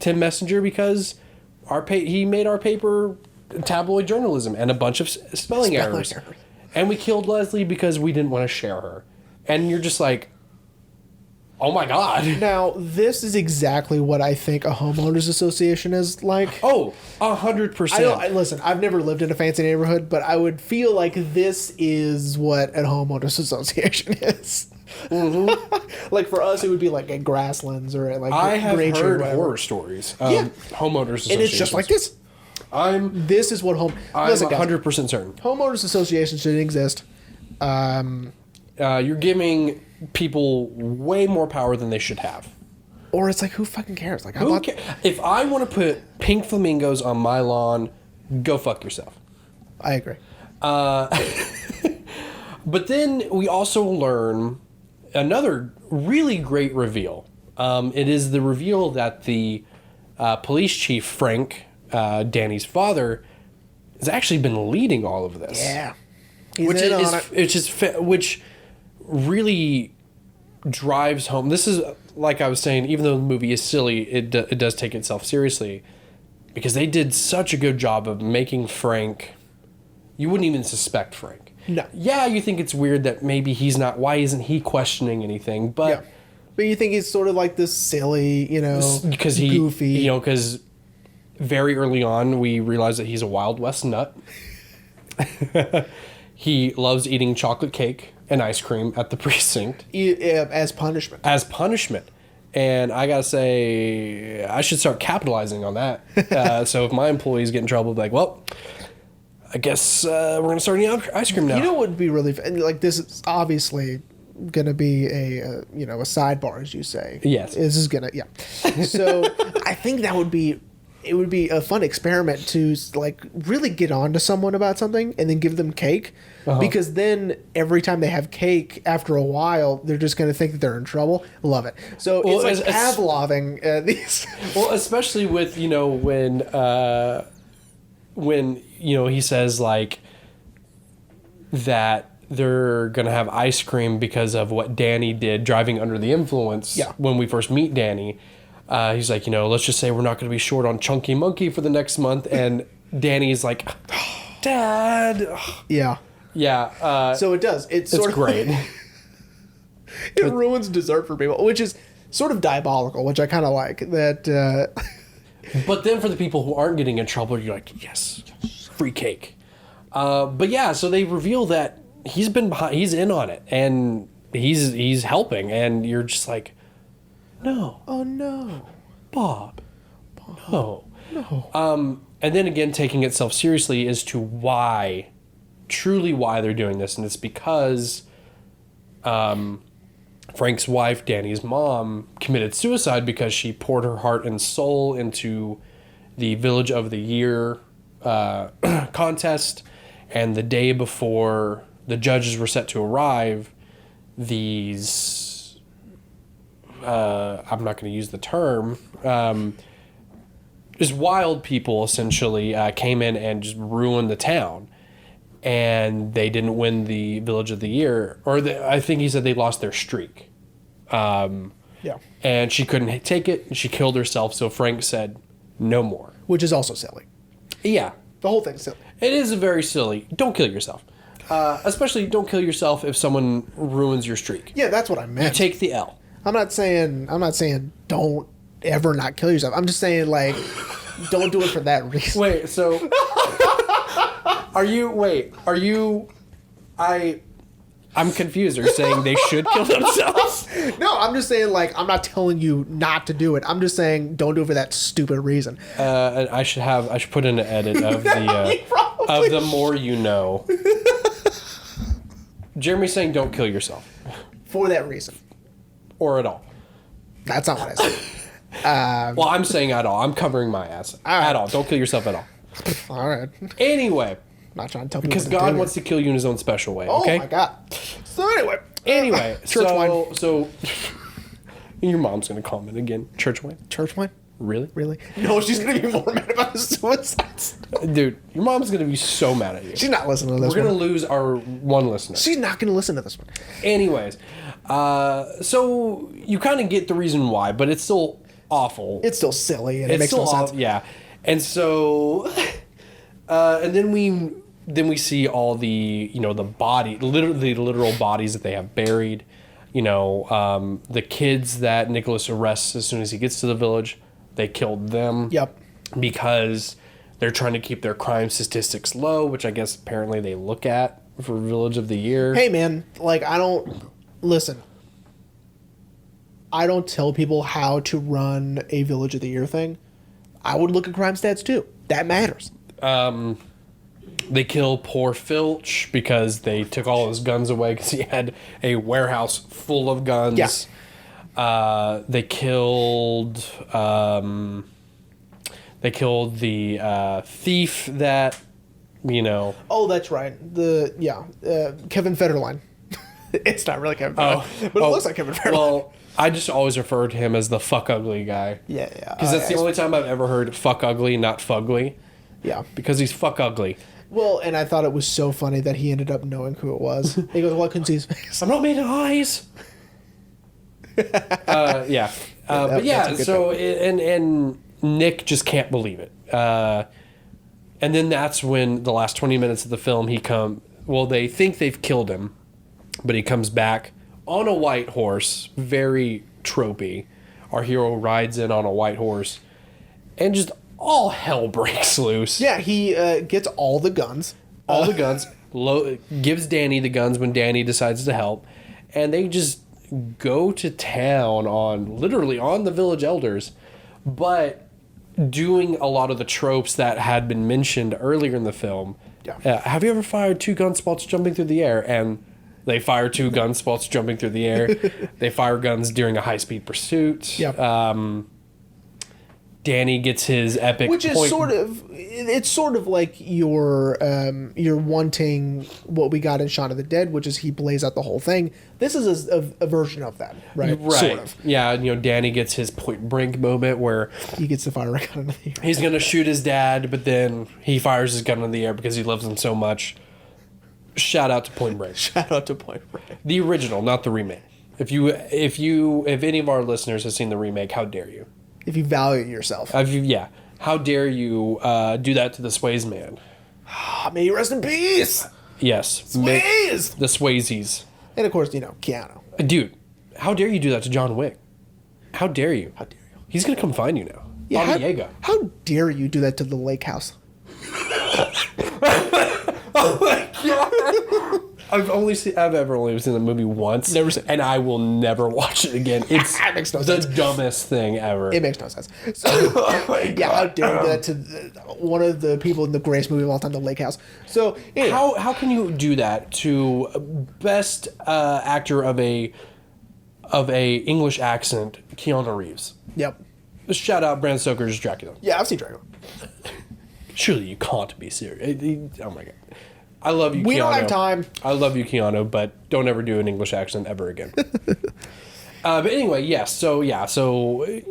Tim Messenger because he made our paper tabloid journalism and a bunch of spelling errors. And we killed Leslie because we didn't want to share her. And you're just like, oh my God. Now, this is exactly what I think a homeowners association is like. Oh, 100%. Listen, I've never lived in a fancy neighborhood, but I would feel like this is what a homeowners association is. Mm-hmm. Like for us, it would be like at Grasslands or at like I have heard horror stories. Homeowners associations. And it's just like this. This is what I'm 100% certain. Homeowners associations shouldn't exist. You're giving people way more power than they should have. Or it's like, who fucking cares? Like, if I want to put pink flamingos on my lawn, go fuck yourself. I agree. But then we also learn another really great reveal. It is the reveal that the police chief, Frank, Danny's father, has actually been leading all of this. Yeah. Which really drives home. This is, like I was saying, even though the movie is silly, it does take itself seriously, because they did such a good job of making Frank. You wouldn't even suspect Frank. No. Yeah, you think it's weird that maybe he's not. Why isn't he questioning anything? But yeah. But you think he's sort of like this silly, because goofy, because very early on we realize that he's a Wild West nut. He loves eating chocolate cake and ice cream at the precinct. As punishment. As punishment. And I gotta say, I should start capitalizing on that. So if my employees get in trouble, I'll be like, well, I guess we're gonna start eating ice cream now. You know what would be really like? This is obviously gonna be a sidebar, as you say. Yes. This is gonna So I think that would be. It would be a fun experiment to like really get on to someone about something and then give them cake, because then every time they have cake, after a while, they're just going to think that they're in trouble. Love it. So it's like Pavloving these. Well, especially with when he says like that they're going to have ice cream because of what Danny did driving under the influence. Yeah. When we first meet Danny. He's like, let's just say we're not going to be short on Chunky Monkey for the next month. And Danny's like, Dad. Yeah. Yeah. So it does. It's great. It ruins dessert for people, which is sort of diabolical, which I kind of like. That. But then for the people who aren't getting in trouble, you're like, yes, free cake. But yeah, so they reveal that he's in on it, and he's helping, and you're just like, no. Oh, no. Bob. No. And then again, taking itself seriously as to truly why they're doing this. And it's because Frank's wife, Danny's mom, committed suicide because she poured her heart and soul into the Village of the Year contest. And the day before the judges were set to arrive, these... I'm not going to use the term. Just wild people essentially came in and just ruined the town, and they didn't win the Village of the Year, I think he said they lost their streak. Yeah. And she couldn't take it, and she killed herself. So Frank said, "No more." Which is also silly. Yeah, the whole thing's silly. It is very silly. Don't kill yourself. Especially don't kill yourself if someone ruins your streak. Yeah, that's what I meant. You take the L. I'm not saying don't ever not kill yourself. I'm just saying, like, don't do it for that reason. Wait, so I'm confused. Are you saying they should kill themselves? No, I'm just saying, like, I'm not telling you not to do it. I'm just saying don't do it for that stupid reason. I should put in an edit of the more you know. Jeremy's saying don't kill yourself. For that reason. Or at all. That's not what I said. Well, I'm saying at all. I'm covering my ass. At all. Don't kill yourself at all. All right. Anyway. I'm not trying to tell people because God wants to kill you in his own special way. Okay? Oh my God. So anyway. Church wine. So your mom's going to comment again. Church wine? Church wine? Really? Really? No, she's going to be more mad about the suicides. Dude, your mom's going to be so mad at you. She's not listening to this We're going to lose our one listener. She's not going to listen to this one. Anyways, so you kind of get the reason why, but it's still awful. It's still silly, and it makes no sense. Yeah. And so, and then we see all the, the body, literally the literal bodies that they have buried. The kids that Nicholas arrests as soon as he gets to the village. They killed them. Yep. Because they're trying to keep their crime statistics low, which I guess apparently they look at for Village of the Year. Hey, man, I don't tell people how to run a Village of the Year thing. I would look at crime stats too. That matters. They kill poor Filch because they took all his guns away because he had a warehouse full of guns. Yeah. They killed the thief that, Oh, that's right. Kevin Federline. It's not really Kevin Federline, but it looks like Kevin Federline. Well, I just always refer to him as the fuck ugly guy. Yeah. Because that's the only time I've ever heard fuck ugly, not fugly. Yeah. Because he's fuck ugly. Well, and I thought it was so funny that he ended up knowing who it was. He goes, "Well, I couldn't see his face." I'm not made of eyes. Yeah. But yeah, so, and Nick just can't believe it. And then that's when the last 20 minutes of the film, they think they've killed him, but he comes back on a white horse, very tropey. Our hero rides in on a white horse, and just all hell breaks loose. Yeah, he gets all the guns. All the guns. Gives Danny the guns when Danny decides to help, and they just go to town literally on the village elders, but doing a lot of the tropes that had been mentioned earlier in the film. Yeah. Have you ever fired 2 gun spots jumping through the air? And they fire 2 gun spots jumping through the air. They fire guns during a high-speed pursuit. Yep. Danny gets his epic Which is it's sort of like you're wanting what we got in Shaun of the Dead, which is he plays out the whole thing. This is a version of that, right? Sort of. Yeah, Danny gets his Point Break moment where he gets to fire a gun in the air. He's going to shoot his dad, but then he fires his gun in the air because he loves him so much. Shout out to Point Break. Shout out to Point Break. The original, not the remake. If any of our listeners have seen the remake, how dare you? If you value yourself. How dare you do that to the Swayze man? May you rest in peace. Yes. Swayze! The Swayzes. And of course, Keanu. Dude, how dare you do that to John Wick? How dare you? How dare you? He's going to come find you now. Yeah, Diego. How dare you do that to the lake house? Oh my God. I've ever only seen the movie once. Never seen it. And I will never watch it again. It's That makes no the sense. Dumbest thing ever. It makes no sense. So, yeah, how dare you do that to one of the people in the greatest movie of all time, The Lake House. So, anyway. How can you do that to best actor of a English accent, Keanu Reeves? Yep. Shout out Bram Stoker's Dracula. Yeah, I've seen Dracula. Surely you can't be serious. Oh my God. I love you, Keanu. We don't have time. I love you, Keanu, but don't ever do an English accent ever again. But anyway, yes. So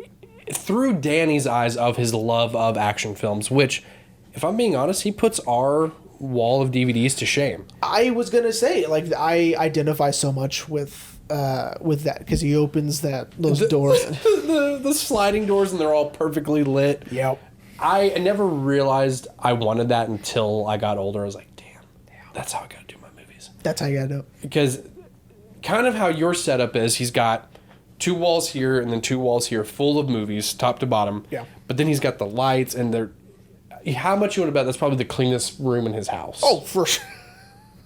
through Danny's eyes of his love of action films, which, if I'm being honest, he puts our wall of DVDs to shame. I was gonna say, I identify so much with that because he opens those doors. The sliding doors, and they're all perfectly lit. Yep. I never realized I wanted that until I got older. I was like, damn, that's how I gotta do my movies. That's how you gotta do it. Because kind of how your setup is, he's got 2 walls here and then 2 walls here full of movies, top to bottom. Yeah. But then he's got the lights, and how much you want to bet that's probably the cleanest room in his house. Oh, for sure.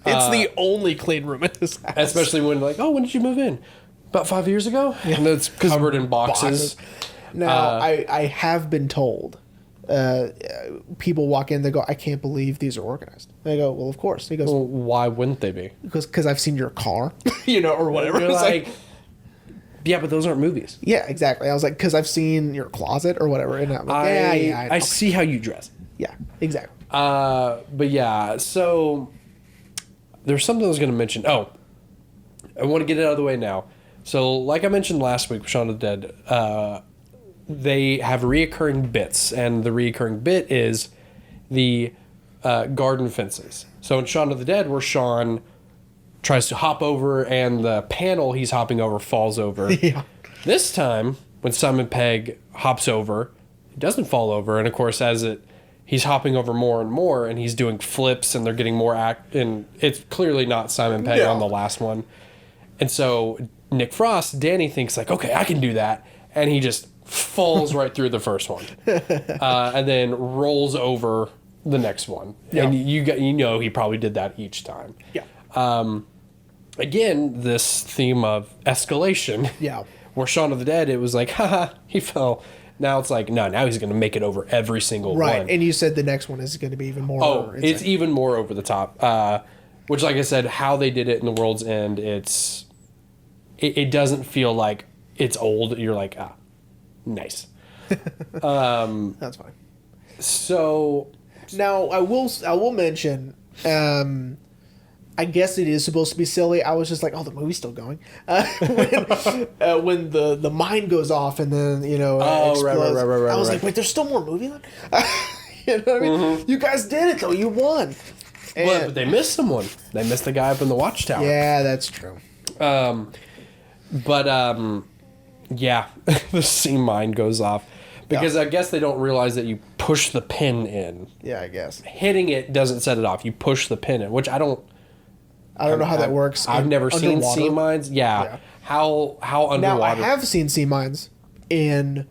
It's the only clean room in his house. Especially when when did you move in? About 5 years ago? Yeah. And it's covered in boxes. Now, I have been told, people walk in, they go, "I can't believe these are organized." And I go, "Well, of course." He goes, "Well, why wouldn't they be?" Because I've seen your car, or whatever. You're like, Yeah, but those aren't movies. Yeah, exactly. I was like, because I've seen your closet or whatever, and I'm like, I see how you dress. Yeah, exactly. But yeah, so there's something I was going to mention. Oh, I want to get it out of the way now. So, like I mentioned last week with Shaun of the Dead, they have reoccurring bits, and the reoccurring bit is the garden fences. So in Shaun of the Dead, where Shaun tries to hop over, and the panel he's hopping over falls over. Yeah. This time, when Simon Pegg hops over, it doesn't fall over, and of course, he's hopping over more and more, and he's doing flips, and they're getting more and it's clearly not Simon Pegg on the last one. And so Nick Frost, Danny thinks like, okay, I can do that, and he just falls right through the first one, and then rolls over the next one. Yeah. And you know he probably did that each time. Yeah. Again, this theme of escalation. Yeah. Where Shaun of the Dead, it was like, haha, he fell. Now it's like, no, now he's going to make it over every single one. Right, and you said the next one is going to be even more. Oh, it's even more over the top. Which, like I said, how they did it in The World's End, it doesn't feel like it's old. You're like, nice. That's fine. So now I will mention. I guess it is supposed to be silly. I was just like, oh, the movie's still going. When the mine goes off and then, explodes. Right. I was like, wait, there's still more movie left? You know what I mean? Mm-hmm. You guys did it, though. You won. But they missed someone. They missed the guy up in the watchtower. Yeah, that's true. Yeah, the sea mine goes off. Because I guess they don't realize that you push the pin in. Yeah, I guess. Hitting it doesn't set it off. You push the pin in, which I don't know how that works. I've never seen sea mines. Yeah. How underwater? Now, I have seen sea mines in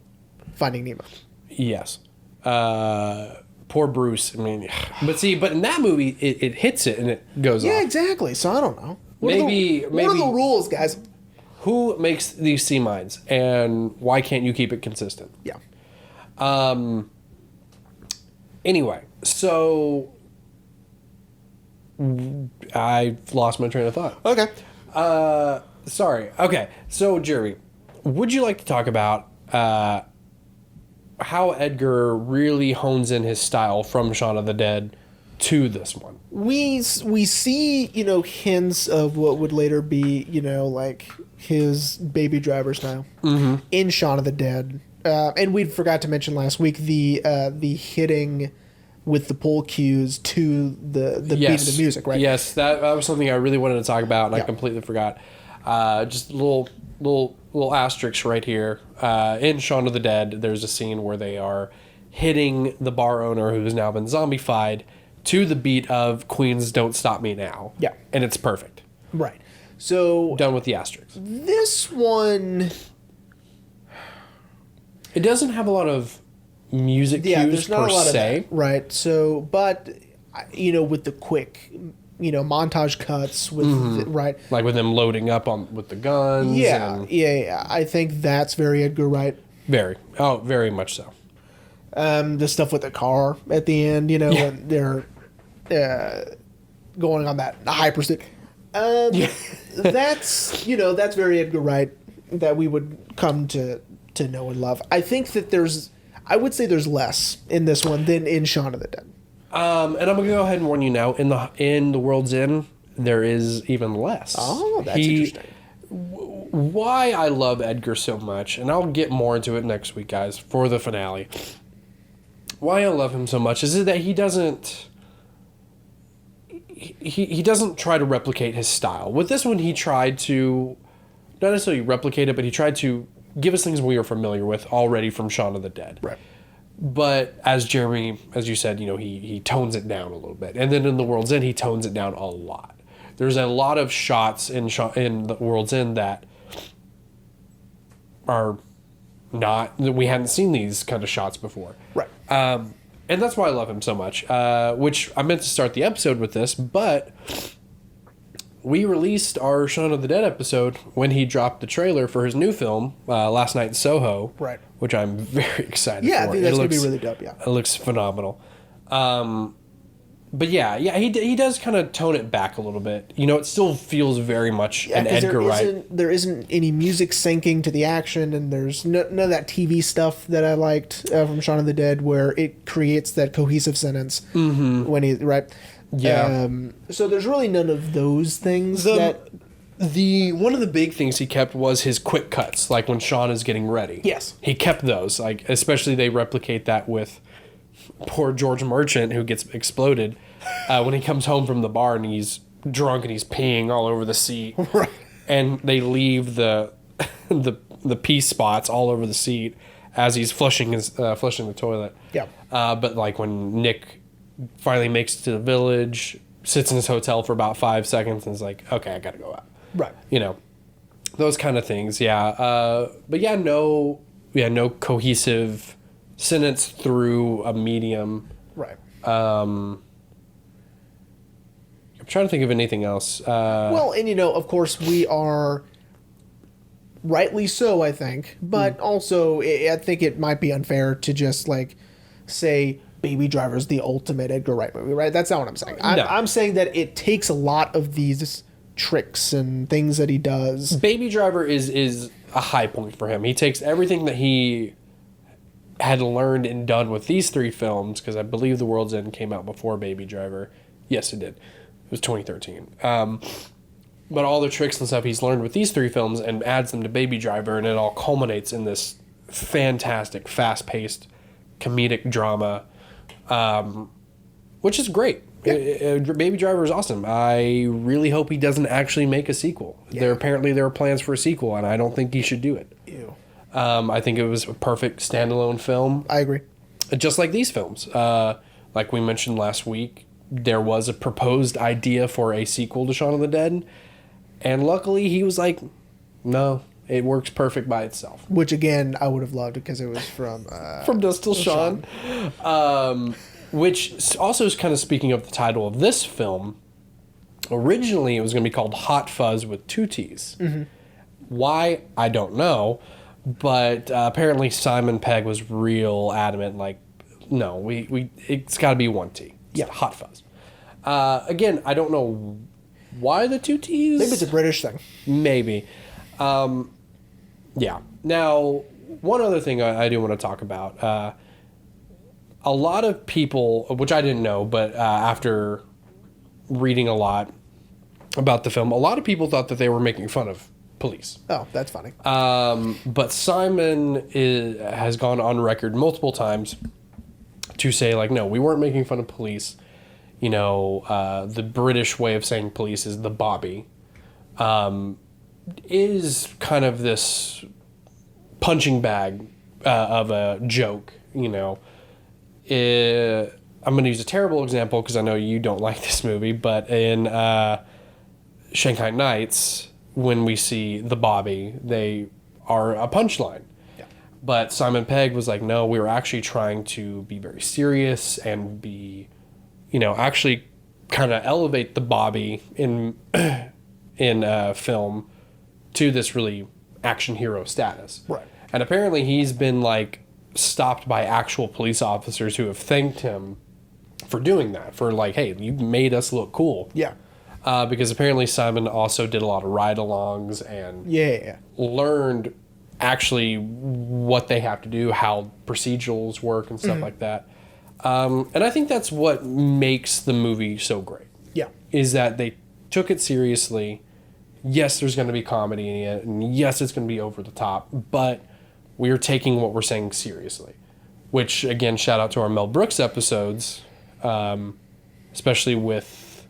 Finding Nemo. Yes. Poor Bruce. I mean, but in that movie, it hits it and it goes off. Yeah, exactly. So I don't know. What are the rules, guys? Who makes these sea mines, and why can't you keep it consistent? Yeah. Anyway, so I've lost my train of thought. Okay. Sorry. Okay. So, Jeremy, would you like to talk about how Edgar really hones in his style from Shaun of the Dead to this one? We see, hints of what would later be, like his Baby Driver style in Shaun of the Dead. And we forgot to mention last week the hitting with the pull cues to the beat of the music, right? Yes, that was something I really wanted to talk about, and I completely forgot. Just a little asterisk right here. In Shaun of the Dead, there's a scene where they are hitting the bar owner who has now been zombified to the beat of Queen's "Don't Stop Me Now." Yeah, and it's perfect. Right. So done with the asterisks. This one, it doesn't have a lot of music cues per se. Right. So, but with the quick, montage cuts with right, like with them loading up with the guns. Yeah. I think that's very Edgar Wright. Very much so. The stuff with the car at the end, when they're going on that high pursuit. That's very Edgar Wright that we would come to know and love. I think that I would say there's less in this one than in Shaun of the Dead. And I'm gonna go ahead and warn you now. In the World's End, there is even less. Oh, that's interesting. Why I love Edgar so much, and I'll get more into it next week, guys, for the finale. Why I love him so much is that he doesn't try to replicate his style. With this one, he tried to not necessarily replicate it, but he tried to give us things we are familiar with already from Shaun of the Dead. Right. But as Jeremy, as you said, he tones it down a little bit. And then in The World's End, he tones it down a lot. There's a lot of shots in The World's End that are we hadn't seen these kind of shots before. Right. And that's why I love him so much, which I meant to start the episode with this, but we released our Shaun of the Dead episode when he dropped the trailer for his new film, Last Night in Soho. Right. Which I'm very excited for. Yeah, I think that's going to be really dope, yeah. It looks phenomenal. yeah, he does kind of tone it back a little bit. You know, it still feels very much an Edgar Wright. There isn't any music syncing to the action, and there's none of that TV stuff that I liked from Shaun of the Dead, where it creates that cohesive sentence when he right. Yeah. So there's really none of those things. One of the big things he kept was his quick cuts, like when Shaun is getting ready. Yes, he kept those. Like especially they replicate that with poor George Merchant, who gets exploded when he comes home from the bar and he's drunk and he's peeing all over the seat. Right. And they leave the pee spots all over the seat as he's flushing the toilet. Yeah. But like when Nick finally makes it to the village, sits in his hotel for about 5 seconds and is like, okay, I gotta go out. Right. You know, those kind of things. Yeah. But yeah, no cohesive sentence through a medium. Right. I'm trying to think of anything else. Well, and of course we are rightly so, I think, but also I think it might be unfair to just like say Baby Driver's the ultimate Edgar Wright movie, right? That's not what I'm saying. I'm saying that it takes a lot of these tricks and things that he does. Baby Driver is a high point for him. He takes everything that he had learned and done with these 3 films, because I believe The World's End came out before Baby Driver. Yes, it did. It was 2013. But all the tricks and stuff he's learned with these 3 films and adds them to Baby Driver, and it all culminates in this fantastic, fast-paced, comedic drama, which is great. Yeah. Baby Driver is awesome. I really hope he doesn't actually make a sequel. Yeah. There are plans for a sequel, and I don't think he should do it. Ew. I think it was a perfect standalone film. I agree. Just like these films. Like we mentioned last week, there was a proposed idea for a sequel to Shaun of the Dead, and luckily he was like, no, it works perfect by itself. Which, again, I would have loved because it was from Dusk Till Shaun. Which also is kind of speaking of the title of this film. Originally, it was going to be called Hot Fuzz with 2 T's. Mm-hmm. Why? I don't know. But apparently Simon Pegg was real adamant, like, no, it's got to be 1 T. Yeah, Hot Fuzz. Again, I don't know why the 2 T's. Maybe it's a British thing. Maybe. Yeah. Now, one other thing I do want to talk about. A lot of people, which I didn't know, but after reading a lot about the film, a lot of people thought that they were making fun of police. Oh, that's funny. But Simon has gone on record multiple times to say, like, no, we weren't making fun of police. The British way of saying police is the bobby. Is kind of this punching bag of a joke, I'm going to use a terrible example because I know you don't like this movie, but in Shanghai Nights, when we see the bobby, they are a punchline. Yeah. But Simon Pegg was like, no, we were actually trying to be very serious and be, actually kind of elevate the bobby in film to this really action hero status. Right. And apparently he's been like stopped by actual police officers who have thanked him for doing that, for like, hey, you made us look cool. Yeah. Because apparently Simon also did a lot of ride-alongs and learned actually what they have to do, how procedurals work and stuff like that. And I think that's what makes the movie so great. Yeah. Is that they took it seriously. Yes, there's going to be comedy in it, and yes, it's going to be over the top, but we are taking what we're saying seriously. Which, again, shout out to our Mel Brooks episodes, especially with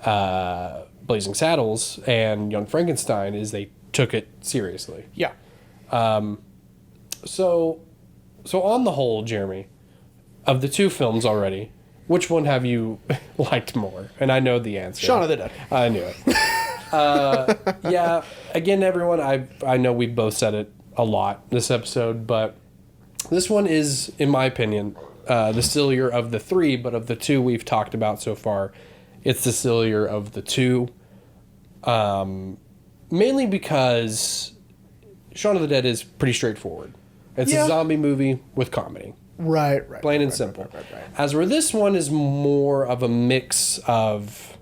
Blazing Saddles and Young Frankenstein, is they took it seriously. Yeah. So on the whole, Jeremy, of the two films already, which one have you liked more? And I know the answer. Shaun of the Dead. I knew it. Yeah, again, everyone, I know we both said it a lot this episode, but this one is, in my opinion, the sillier of the three, but of the two we've talked about so far, it's the sillier of the two. Mainly because Shaun of the Dead is pretty straightforward. It's a zombie movie with comedy. Right. Plain and simple. Right. As where this one is more of a mix of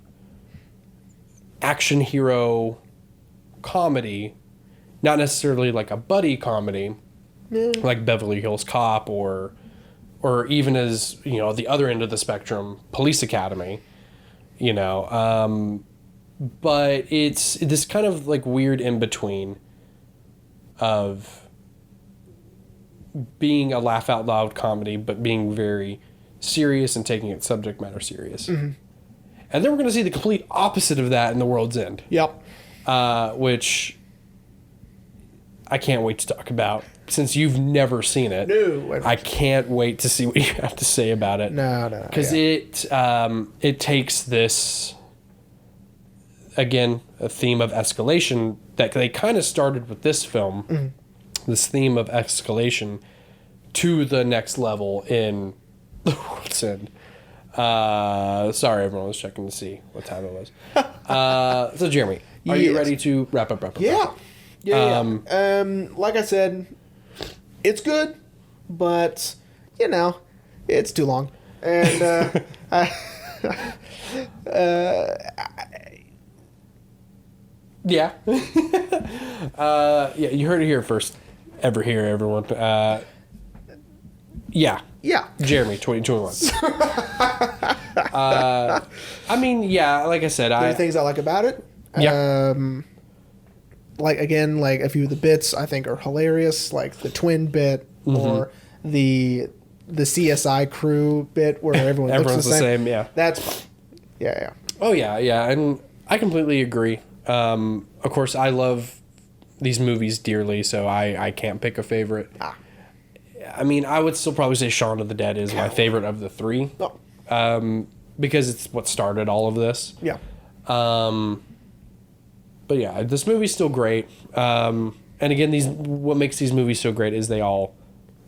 action hero comedy, not necessarily like a buddy comedy, like Beverly Hills Cop or even as, the other end of the spectrum, Police Academy, but it's this kind of like weird in between of being a laugh out loud comedy, but being very serious and taking its subject matter serious. Mm-hmm. And then we're going to see the complete opposite of that in The World's End. Yep. Which I can't wait to talk about. Since you've never seen it, no, I can't wait to see what you have to say about it. No. Because it takes this, again, a theme of escalation that they kind of started with this film, this theme of escalation to the next level in The World's End. Sorry, everyone was checking to see what time it was. So, Jeremy, are you ready to wrap up? Yeah. Like I said, it's good, but it's too long, and yeah. You heard it here first. Everyone. Yeah. Jeremy, 2021. Like I said, there are things I like about it. Yeah. Like a few of the bits I think are hilarious, like the twin bit or the CSI crew bit where everyone's the same. Yeah, that's fun. Yeah. Oh yeah, and I completely agree. Of course, I love these movies dearly, so I can't pick a favorite. I mean, I would still probably say Shaun of the Dead is my favorite of the three, because it's what started all of this. Yeah. But yeah, this movie's still great. And again, what makes these movies so great is they all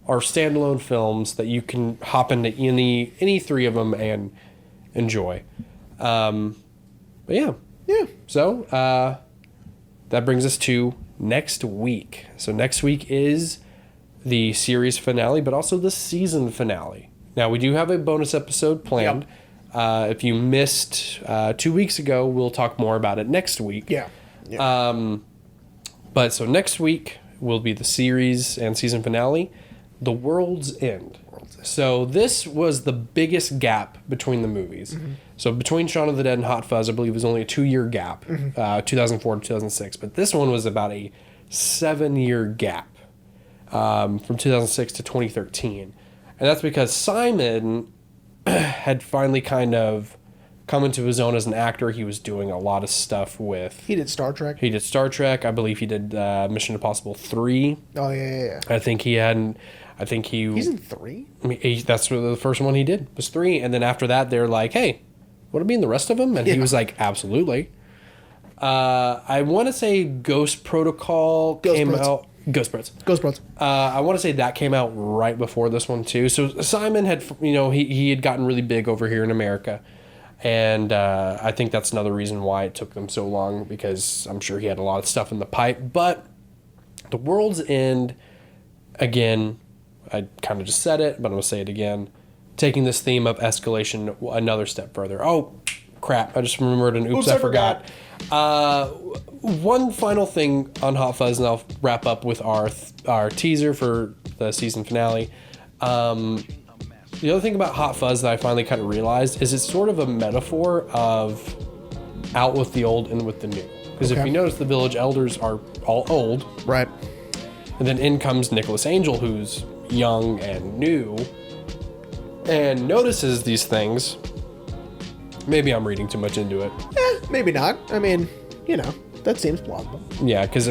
are standalone films that you can hop into any three of them and enjoy. But yeah. So that brings us to next week. So next week is the series finale, but also the season finale. Now, we do have a bonus episode planned. Yep. If you missed 2 weeks ago, we'll talk more about it next week. Yeah. But so next week will be the series and season finale, The World's End. So this was the biggest gap between the movies. Mm-hmm. So between Shaun of the Dead and Hot Fuzz, I believe it was only a 2-year gap, 2004 to 2006. But this one was about a 7-year gap from 2006 to 2013. And that's because Simon had finally kind of come into his own as an actor. He was doing a lot of stuff with... He did Star Trek. I believe he did Mission Impossible 3. Oh, yeah. I think he... He's in 3? That's the first one he did, was 3. And then after that, they're like, hey, want to be in the rest of them? And he was like, absolutely. I want to say Ghost Protocol came out... Ghost Bros. I want to say that came out right before this one, too. So Simon had, he had gotten really big over here in America. And I think that's another reason why it took them so long, because I'm sure he had a lot of stuff in the pipe. But The World's End, again, I kind of just said it, but I'm going to say it again, taking this theme of escalation another step further. Oh, crap. I just remembered an oops I forgot. One final thing on Hot Fuzz, and I'll wrap up with our teaser for the season finale. The other thing about Hot Fuzz that I finally kind of realized is it's sort of a metaphor of out with the old and with the new. Because if you notice, the village elders are all old. Right. And then in comes Nicholas Angel, who's young and new, and notices these things. Maybe I'm reading too much into it. Maybe not. I mean, that seems plausible. Yeah, because,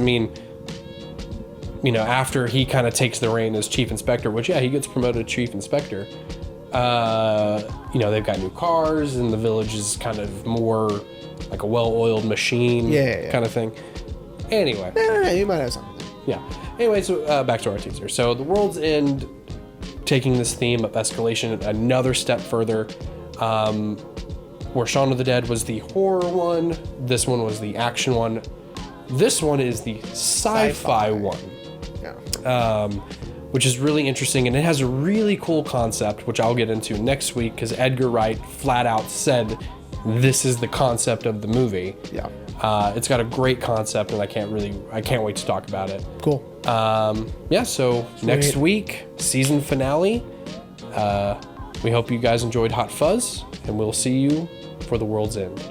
after he kind of takes the reign as chief inspector, which, he gets promoted to chief inspector, they've got new cars, and the village is kind of more like a well-oiled machine kind of thing. Anyway. You might have something. Yeah. Anyway, so back to our teaser. So The World's End, taking this theme of escalation another step further, where Shaun of the Dead was the horror one, this one was the action one, this one is the sci-fi one. Yeah. which is really interesting, and it has a really cool concept, which I'll get into next week, because Edgar Wright flat out said this is the concept of the movie. Yeah. It's got a great concept, and I can't wait to talk about it. Cool. So next week, season finale. We hope you guys enjoyed Hot Fuzz, and we'll see you for the world's end.